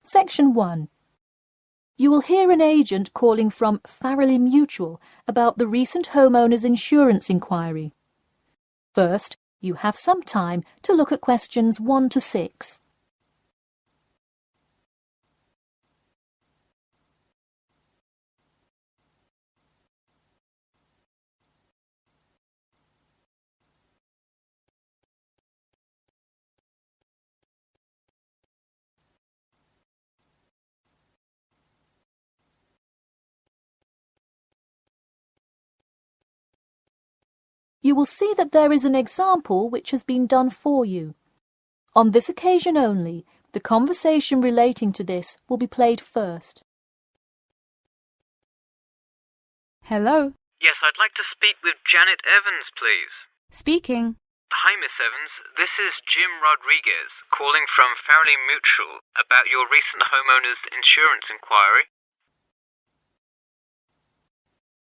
Section 1. You will hear an agent calling from Farrelly Mutual about the recent homeowner's insurance inquiry. First, you have some time to look at questions 1 to 6. You will see that there is an example which has been done for you. On this occasion only, the conversation relating to this will be played first. Hello. Yes, I'd like to speak with Janet Evans, please. Speaking. Hi, Miss Evans. This is Jim Rodriguez, calling from Farrelly Mutual about your recent homeowner's insurance inquiry.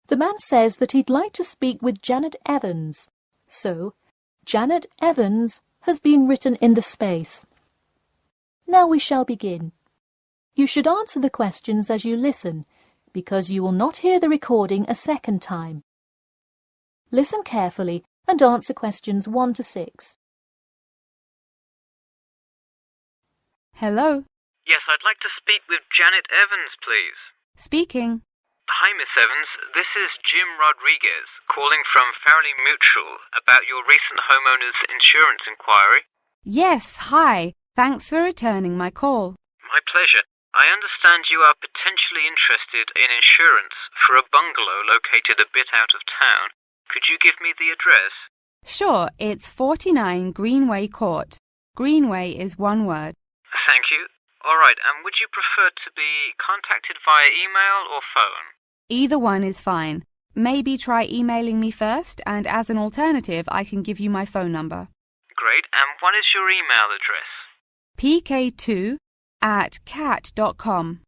The man says that he'd like to speak with Janet Evans. So, Janet Evans has been written in the space. Now we shall begin. You should answer the questions as you listen, because you will not hear the recording a second time. Listen carefully and answer questions 1 to 6. Hello. Yes, I'd like to speak with Janet Evans, please. Speaking. Hi, Miss Evans. This is Jim Rodriguez, calling from Farrelly Mutual about your recent homeowner's insurance inquiry. Yes, hi. Thanks for returning my call. My pleasure. I understand you are potentially interested in insurance for a bungalow located a bit out of town. Could you give me the address? Sure, it's 49 Greenway Court. Greenway is one word. Thank you. All right, and would you prefer to be contacted via email or phone? Either one is fine. Maybe try emailing me first, and as an alternative, I can give you my phone number. Great, and what is your email address? pk2@cat.com.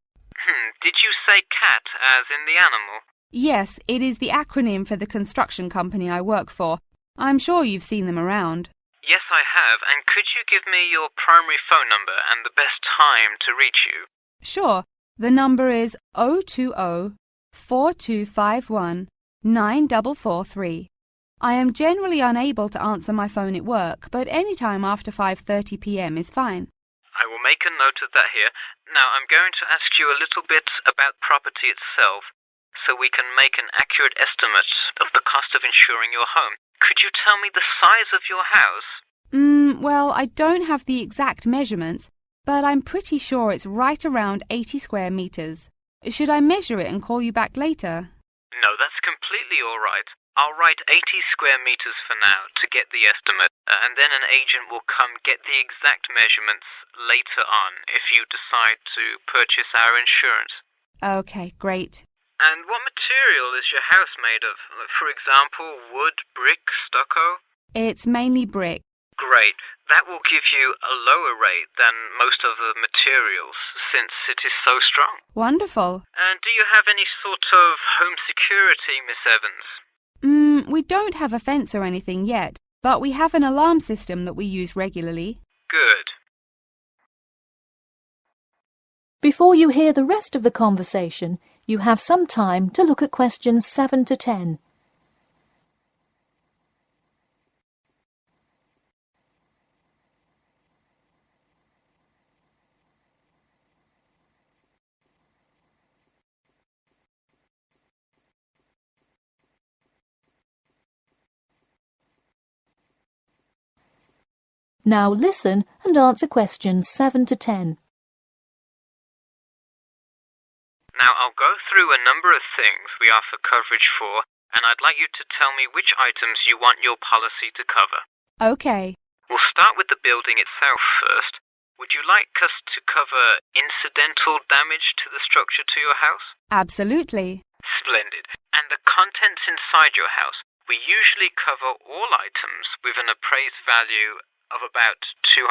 Did you say cat as in the animal? Yes, it is the acronym for the construction company I work for. I'm sure you've seen them around. Yes, I have, and could you give me your primary phone number and the best time to reach you? Sure. The number is 020-4251-9443. I am generally unable to answer my phone at work, but any time after 5:30 p.m. is fine. I will make a note of that here. Now, I'm going to ask you a little bit about property itself, so we can make an accurate estimate of the cost of insuring your home. Could you tell me the size of your house? Well, I don't have the exact measurements, but I'm pretty sure it's right around 80 square meters. Should I measure it and call you back later? No, that's completely all right. I'll write 80 square meters for now to get the estimate, and then an agent will come get the exact measurements later on if you decide to purchase our insurance. Okay, great. And what material is your house made of? For example, wood, brick, stucco? It's mainly brick. Great. That will give you a lower rate than most of the materials, since it is so strong. Wonderful. And do you have any sort of home security, Miss Evans? We don't have a fence or anything yet, but we have an alarm system that we use regularly. Good. Before you hear the rest of the conversation, you have some time to look at questions 7 to 10. Now listen and answer questions 7 to 10. Now I'll go through a number of things we offer coverage for, and I'd like you to tell me which items you want your policy to cover. Okay. We'll start with the building itself first. Would you like us to cover incidental damage to the structure to your house? Absolutely. Splendid. And the contents inside your house? We usually cover all items with an appraised value of about £200.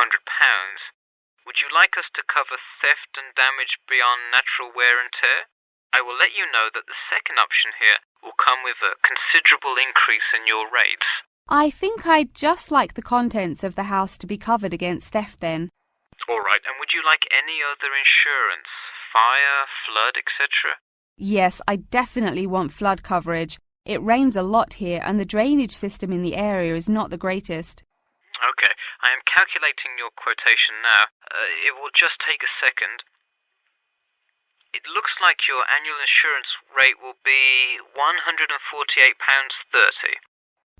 Would you like us to cover theft and damage beyond natural wear and tear? I will let you know that the second option here will come with a considerable increase in your rates. I think I'd just like the contents of the house to be covered against theft then. All right, and would you like any other insurance? Fire, flood, etc.? Yes, I definitely want flood coverage. It rains a lot here and the drainage system in the area is not the greatest. Okay, I am calculating your quotation now. It will just take a second. It looks like your annual insurance rate will be £148.30.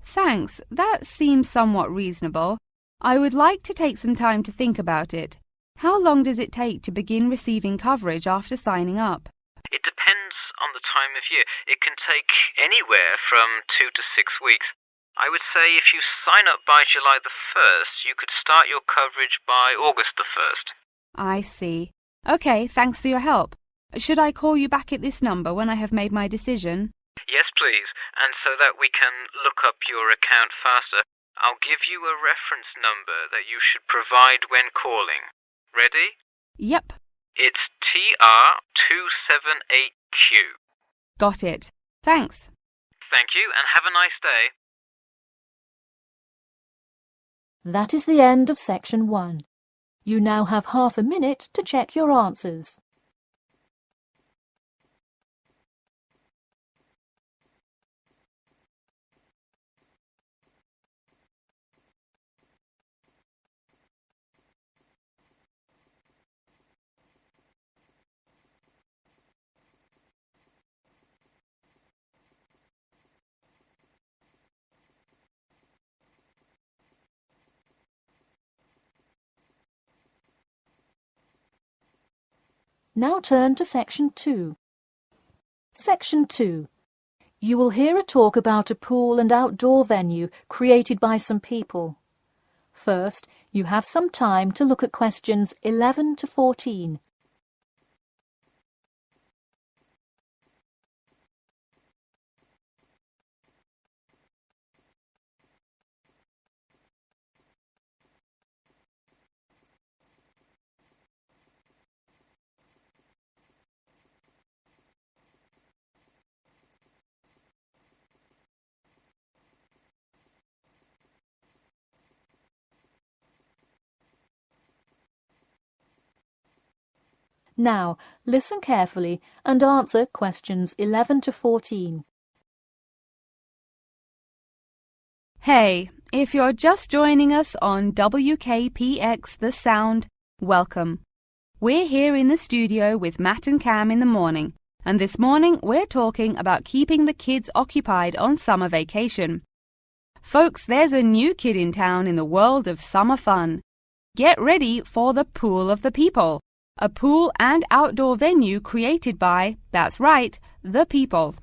Thanks, that seems somewhat reasonable. I would like to take some time to think about it. How long does it take to begin receiving coverage after signing up? It depends on the time of year. It can take anywhere from 2 to 6 weeks. I would say if you sign up by July the 1st, you could start your coverage by August the 1st. I see. Okay, thanks for your help. Should I call you back at this number when I have made my decision? Yes, please. And so that we can look up your account faster, I'll give you a reference number that you should provide when calling. Ready? Yep. It's TR278Q. Got it. Thanks. Thank you, and have a nice day. That is the end of section 1. You now have half a minute to check your answers. Now turn to section 2. Section 2. You will hear a talk about a pool and outdoor venue created by some people. First, you have some time to look at questions 11 to 14. Now, listen carefully and answer questions 11 to 14. Hey, if you're just joining us on WKPX The Sound, welcome. We're here in the studio with Matt and Cam in the morning, and this morning we're talking about keeping the kids occupied on summer vacation. Folks, there's a new kid in town in the world of summer fun. Get ready for the Pool of the People, a pool and outdoor venue created by, that's right, the people.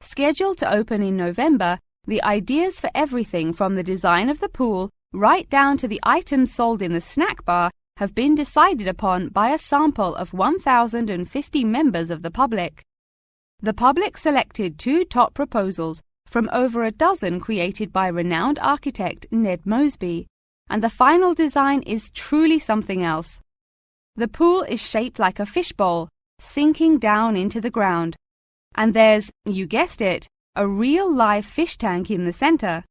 Scheduled to open in November, the ideas for everything from the design of the pool right down to the items sold in the snack bar have been decided upon by a sample of 1,050 members of the public. The public selected 2 top proposals from over a dozen created by renowned architect Ned Mosby, and the final design is truly something else. The pool is shaped like a fishbowl, sinking down into the ground. And there's, you guessed it, a real live fish tank in the center.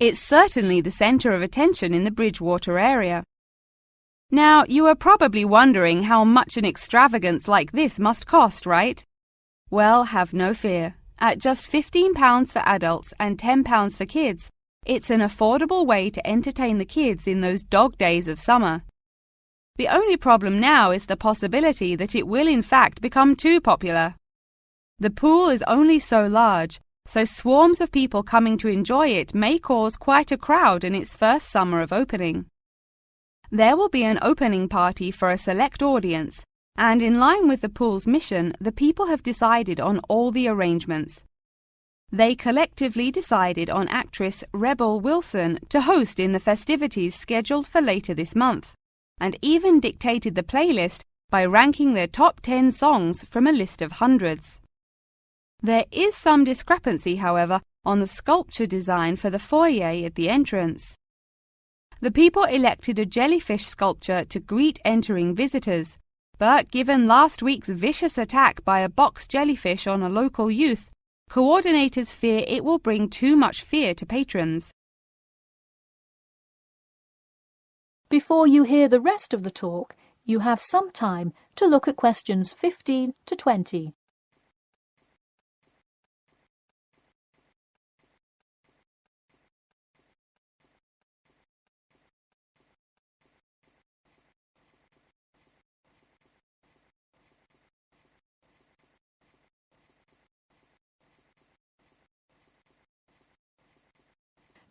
It's certainly the center of attention in the Bridgewater area. Now, you are probably wondering how much an extravagance like this must cost, right? Well, have no fear. At just £15 for adults and £10 for kids, it's an affordable way to entertain the kids in those dog days of summer. The only problem now is the possibility that it will in fact become too popular. The pool is only so large, so swarms of people coming to enjoy it may cause quite a crowd in its first summer of opening. There will be an opening party for a select audience, and in line with the pool's mission, the people have decided on all the arrangements. They collectively decided on actress Rebel Wilson to host in the festivities scheduled for later this month, and even dictated the playlist by ranking their top 10 songs from a list of hundreds. There is some discrepancy, however, on the sculpture design for the foyer at the entrance. The people elected a jellyfish sculpture to greet entering visitors, but given last week's vicious attack by a box jellyfish on a local youth, coordinators fear it will bring too much fear to patrons. Before you hear the rest of the talk, you have some time to look at questions 15 to 20.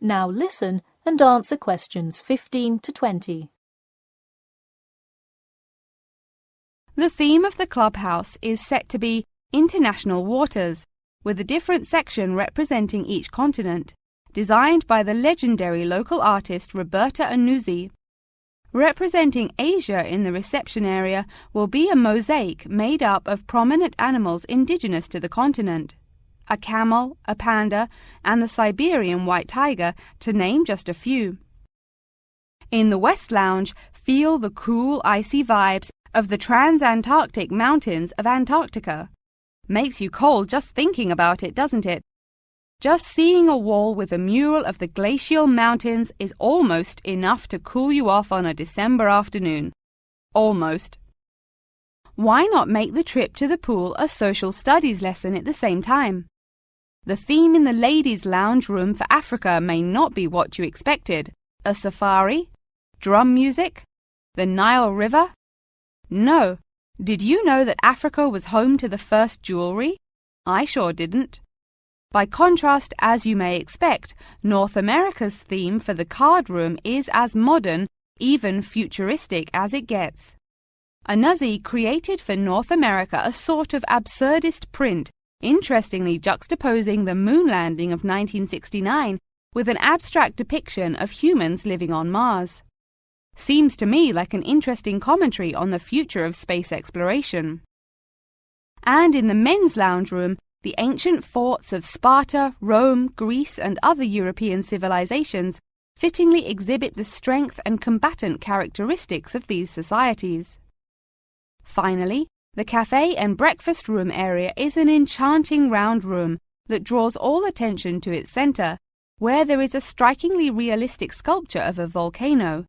Now listen and answer questions 15 to 20. The theme of the clubhouse is set to be International Waters, with a different section representing each continent, designed by the legendary local artist Roberta Annuzzi. Representing Asia in the reception area will be a mosaic made up of prominent animals indigenous to the continent. A camel, a panda, and the Siberian white tiger, to name just a few. In the West Lounge, feel the cool, icy vibes of the transantarctic mountains of Antarctica. Makes you cold just thinking about it, doesn't it? Just seeing a wall with a mural of the glacial mountains is almost enough to cool you off on a December afternoon. Almost. Why not make the trip to the pool a social studies lesson at the same time? The theme in the ladies' lounge room for Africa may not be what you expected. A safari? Drum music? The Nile River? No. Did you know that Africa was home to the first jewelry? I sure didn't. By contrast, as you may expect, North America's theme for the card room is as modern, even futuristic as it gets. Annuzzi created for North America a sort of absurdist print, interestingly juxtaposing the moon landing of 1969 with an abstract depiction of humans living on Mars. Seems to me like an interesting commentary on the future of space exploration. And in the men's lounge room, the ancient forts of Sparta, Rome, Greece, and other European civilizations fittingly exhibit the strength and combatant characteristics of these societies. Finally, the cafe and breakfast room area is an enchanting round room that draws all attention to its center, where there is a strikingly realistic sculpture of a volcano.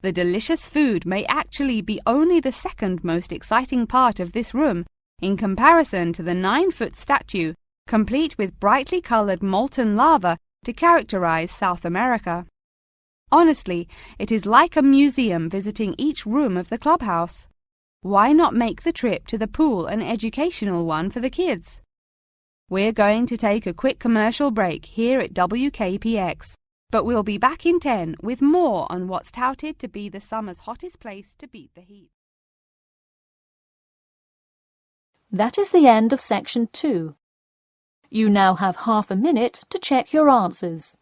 The delicious food may actually be only the second most exciting part of this room, in comparison to the 9-foot statue, complete with brightly colored molten lava to characterize South America. Honestly, it is like a museum visiting each room of the clubhouse. Why not make the trip to the pool an educational one for the kids? We're going to take a quick commercial break here at WKPX, but we'll be back in 10 with more on what's touted to be the summer's hottest place to beat the heat. That is the end of section 2. You now have half a minute to check your answers.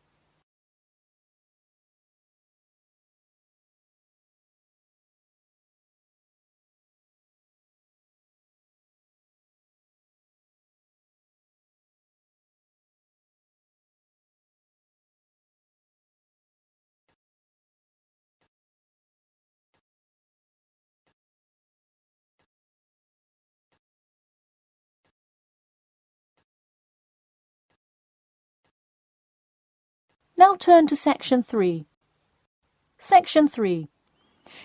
Now turn to section 3. Section 3.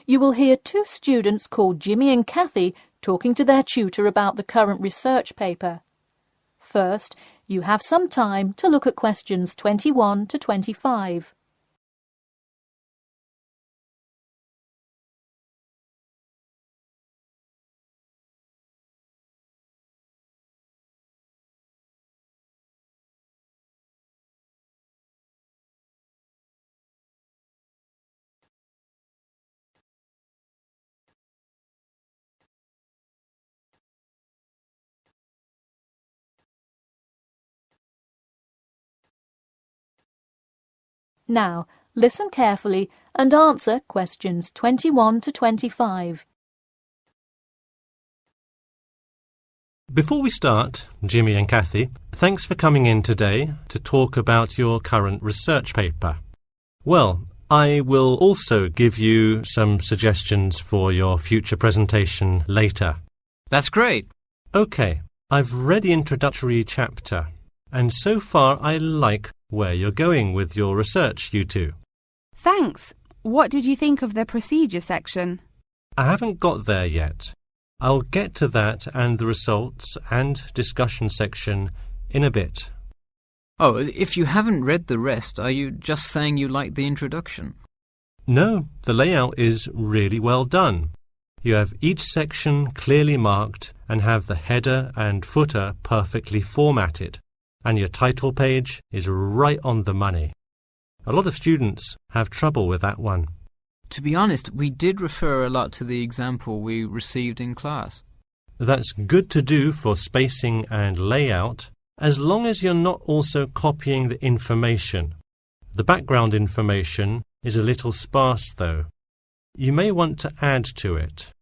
You will hear two students called Jimmy and Kathy talking to their tutor about the current research paper. First, you have some time to look at questions 21 to 25. Now, listen carefully and answer questions 21 to 25. Before we start, Jimmy and Kathy, thanks for coming in today to talk about your current research paper. Well, I will also give you some suggestions for your future presentation later. That's great. OK, I've read the introductory chapter, and so far I like where you're going with your research, you two. Thanks. What did you think of the procedure section? I haven't got there yet. I'll get to that and the results and discussion section in a bit. Oh, if you haven't read the rest, are you just saying you like the introduction? No, the layout is really well done. You have each section clearly marked and have the header and footer perfectly formatted, and your title page is right on the money. A lot of students have trouble with that one. To be honest, we did refer a lot to the example we received in class. That's good to do for spacing and layout, as long as you're not also copying the information. The background information is a little sparse, though. You may want to add to it.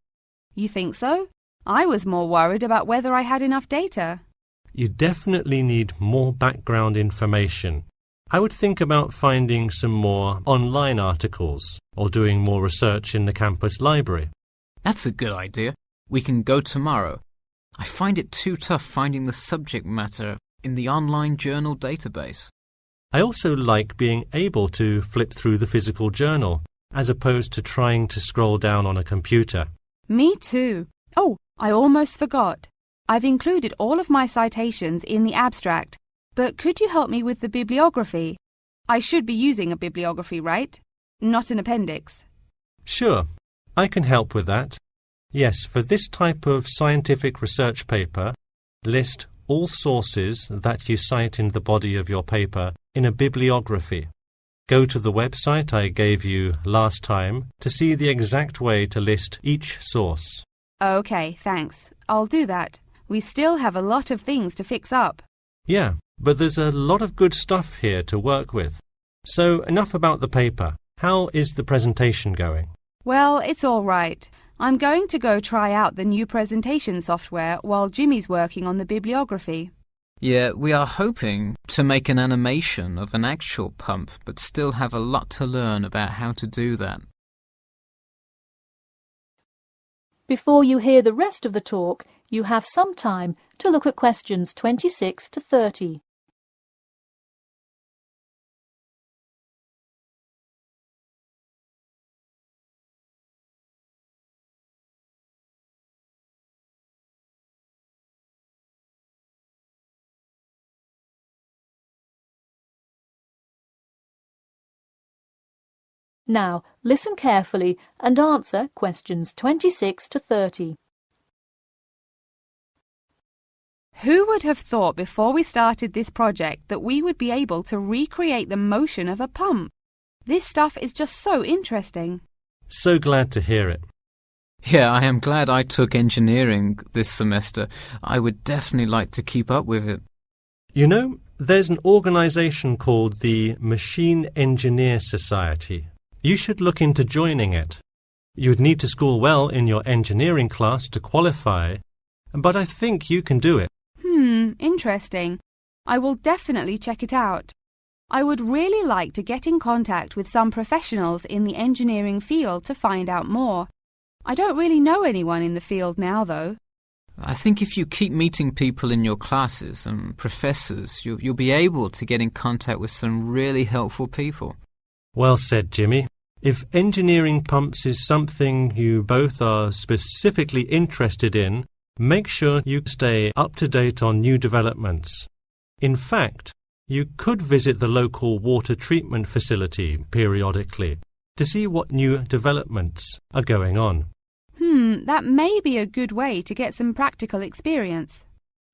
You think so? I was more worried about whether I had enough data. You definitely need more background information. I would think about finding some more online articles or doing more research in the campus library. That's a good idea. We can go tomorrow. I find it too tough finding the subject matter in the online journal database. I also like being able to flip through the physical journal as opposed to trying to scroll down on a computer. Me too. Oh, I almost forgot. I've included all of my citations in the abstract, but could you help me with the bibliography? I should be using a bibliography, right? Not an appendix. Sure, I can help with that. Yes, for this type of scientific research paper, list all sources that you cite in the body of your paper in a bibliography. Go to the website I gave you last time to see the exact way to list each source. Okay, thanks. I'll do that. We still have a lot of things to fix up. Yeah, but there's a lot of good stuff here to work with. So enough about the paper. How is the presentation going? Well, it's all right. I'm going to go try out the new presentation software while Jimmy's working on the bibliography. Yeah, we are hoping to make an animation of an actual pump, but still have a lot to learn about how to do that. Before you hear the rest of the talk, you have some time to look at questions 26 to 30. Now, listen carefully and answer questions 26 to 30. Who would have thought before we started this project that we would be able to recreate the motion of a pump? This stuff is just so interesting. So glad to hear it. Yeah, I am glad I took engineering this semester. I would definitely like to keep up with it. You know, there's an organization called the Machine Engineer Society. You should look into joining it. You'd need to score well in your engineering class to qualify, but I think you can do it. Interesting. I will definitely check it out. I would really like to get in contact with some professionals in the engineering field to find out more. I don't really know anyone in the field now, though. I think if you keep meeting people in your classes and professors, you'll be able to get in contact with some really helpful people. Well said, Jimmy. If engineering pumps is something you both are specifically interested in, make sure you stay up to date on new developments. In fact, you could visit the local water treatment facility periodically to see what new developments are going on. That may be a good way to get some practical experience.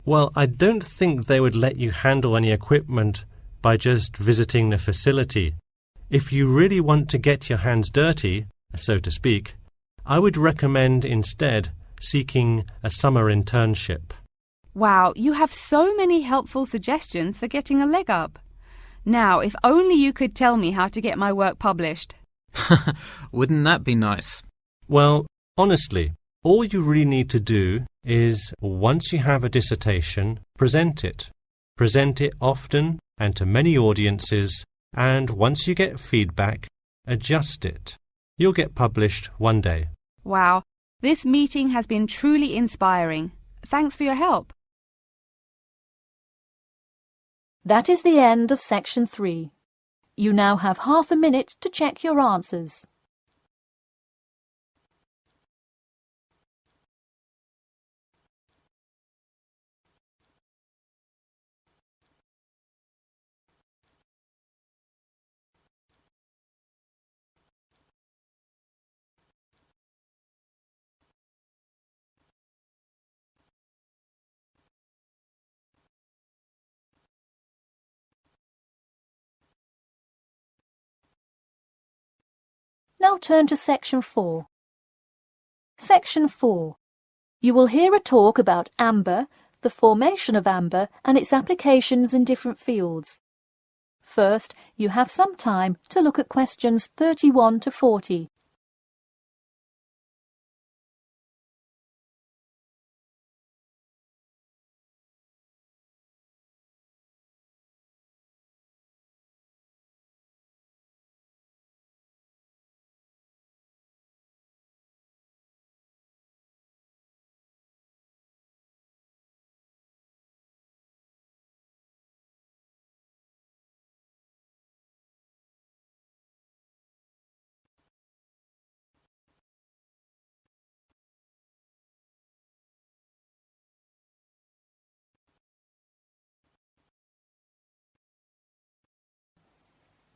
Well, I don't think they would let you handle any equipment by just visiting the facility. If you really want to get your hands dirty, so to speak, I would recommend instead seeking a summer internship. Wow, you have so many helpful suggestions for getting a leg up. Now, if only you could tell me how to get my work published. Wouldn't that be nice? Well, honestly, all you really need to do is, once you have a dissertation, present it. Present it often and to many audiences, and once you get feedback, adjust it. You'll get published one day. Wow, this meeting has been truly inspiring. Thanks for your help. That is the end of section 3. You now have half a minute to check your answers. Now turn to Section 4. Section 4. You will hear a talk about amber, the formation of amber and its applications in different fields. First, you have some time to look at questions 31 to 40.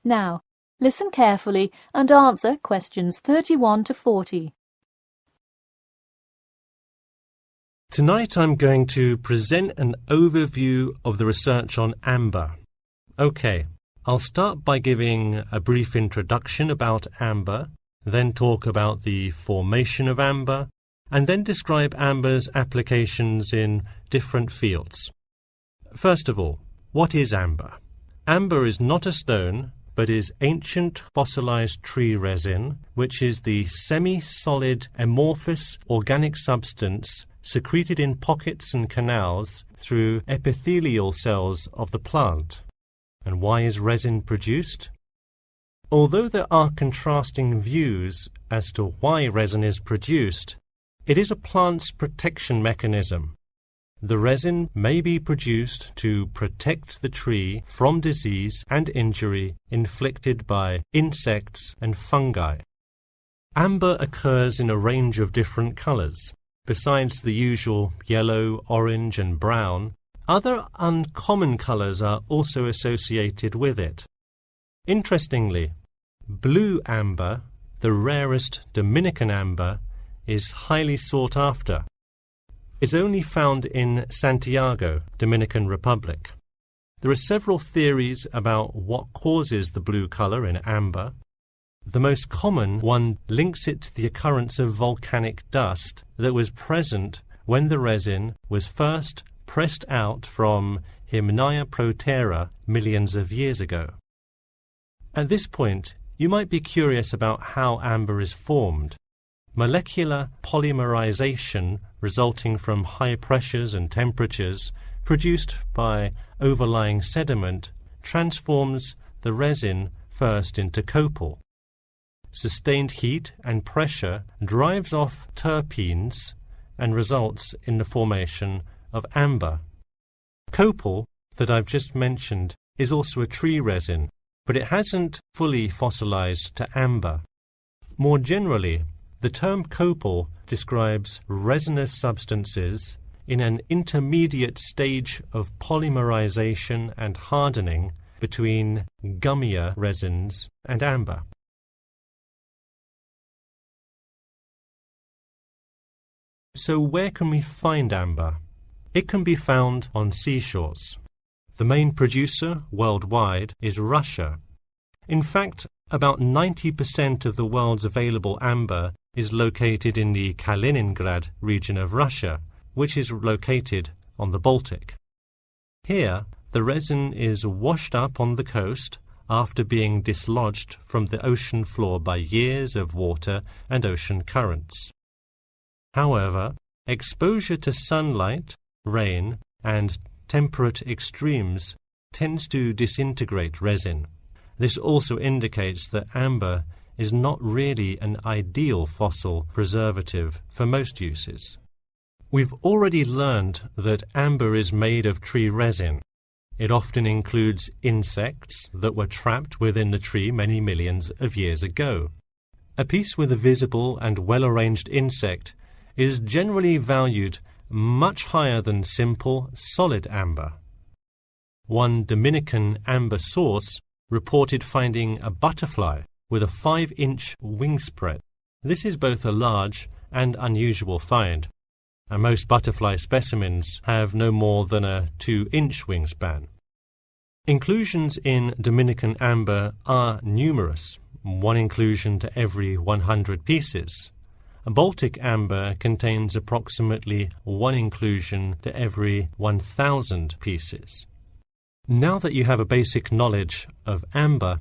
Now, listen carefully and answer questions 31 to 40. Tonight I'm going to present an overview of the research on amber. Okay, I'll start by giving a brief introduction about amber, then talk about the formation of amber, and then describe amber's applications in different fields. First of all, what is amber? Amber is not a stone, but is ancient fossilized tree resin, which is the semi-solid amorphous organic substance secreted in pockets and canals through epithelial cells of the plant. And why is resin produced? Although there are contrasting views as to why resin is produced, it is a plant's protection mechanism. The resin may be produced to protect the tree from disease and injury inflicted by insects and fungi. Amber occurs in a range of different colors. Besides the usual yellow, orange and brown, other uncommon colors are also associated with it. Interestingly, blue amber, the rarest Dominican amber, is highly sought after. It's only found in Santiago, Dominican Republic. There are several theories about what causes the blue color in amber. The most common one links it to the occurrence of volcanic dust that was present when the resin was first pressed out from Hymnaea protera millions of years ago. At this point, you might be curious about how amber is formed. Molecular polymerization resulting from high pressures and temperatures produced by overlying sediment transforms the resin first into copal. Sustained heat and pressure drives off terpenes and results in the formation of amber. Copal, that I've just mentioned, is also a tree resin, but it hasn't fully fossilized to amber. More generally, the term copal describes resinous substances in an intermediate stage of polymerization and hardening between gummier resins and amber. So where can we find amber? It can be found on seashores. The main producer worldwide is Russia. In fact, about 90% of the world's available amber is located in the Kaliningrad region of Russia, which is located on the Baltic. Here, the resin is washed up on the coast after being dislodged from the ocean floor by years of water and ocean currents. However, exposure to sunlight, rain, and temperate extremes tends to disintegrate resin. This also indicates that amber is not really an ideal fossil preservative for most uses. We've already learned that amber is made of tree resin. It often includes insects that were trapped within the tree many millions of years ago. A piece with a visible and well-arranged insect is generally valued much higher than simple, solid amber. One Dominican amber source reported finding a butterfly with a 5-inch wingspread. This is both a large and unusual find, and most butterfly specimens have no more than a 2-inch wingspan. Inclusions in Dominican amber are numerous. 1 inclusion to every 100 pieces. Baltic amber contains approximately 1 inclusion to every 1,000 pieces. Now that you have a basic knowledge of amber,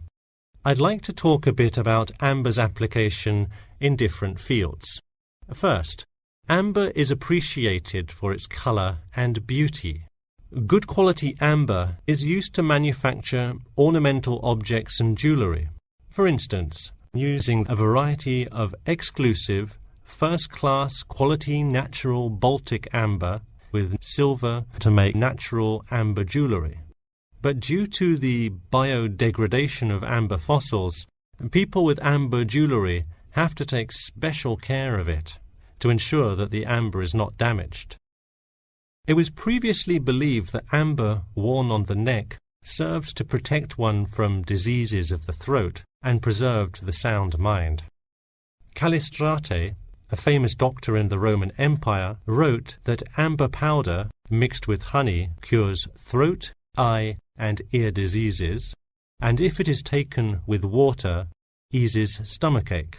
I'd like to talk a bit about amber's application in different fields. First, amber is appreciated for its colour and beauty. Good quality amber is used to manufacture ornamental objects and jewellery. For instance, using a variety of exclusive, first-class quality natural Baltic amber with silver to make natural amber jewellery. But due to the biodegradation of amber fossils, people with amber jewellery have to take special care of it to ensure that the amber is not damaged. It was previously believed that amber worn on the neck served to protect one from diseases of the throat and preserved the sound mind. Callistrate, a famous doctor in the Roman Empire, wrote that amber powder mixed with honey cures throat, eye, and ear diseases, and if it is taken with water, eases stomachache.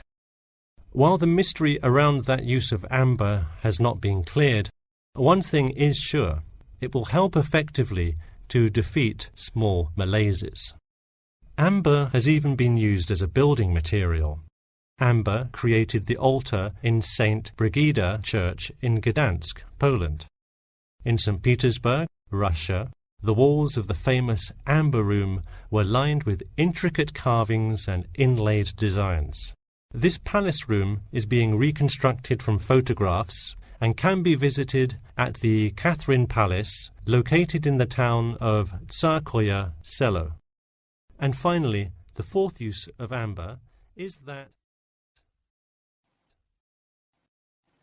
While the mystery around that use of amber has not been cleared, one thing is sure: it will help effectively to defeat small malaises. Amber has even been used as a building material. Amber created the altar in St. Brigida Church in Gdansk, Poland. In St. Petersburg, Russia, the walls of the famous Amber Room were lined with intricate carvings and inlaid designs. This palace room is being reconstructed from photographs and can be visited at the Catherine Palace, located in the town of Tsarskoye Selo. And finally, the fourth use of amber is that...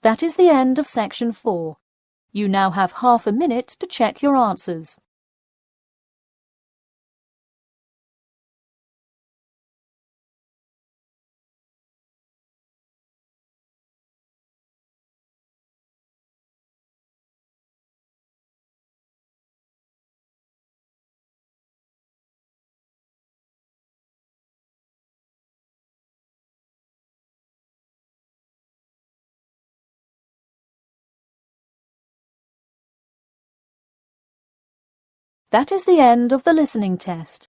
That is the end of section 4. You now have half a minute to check your answers. That is the end of the listening test.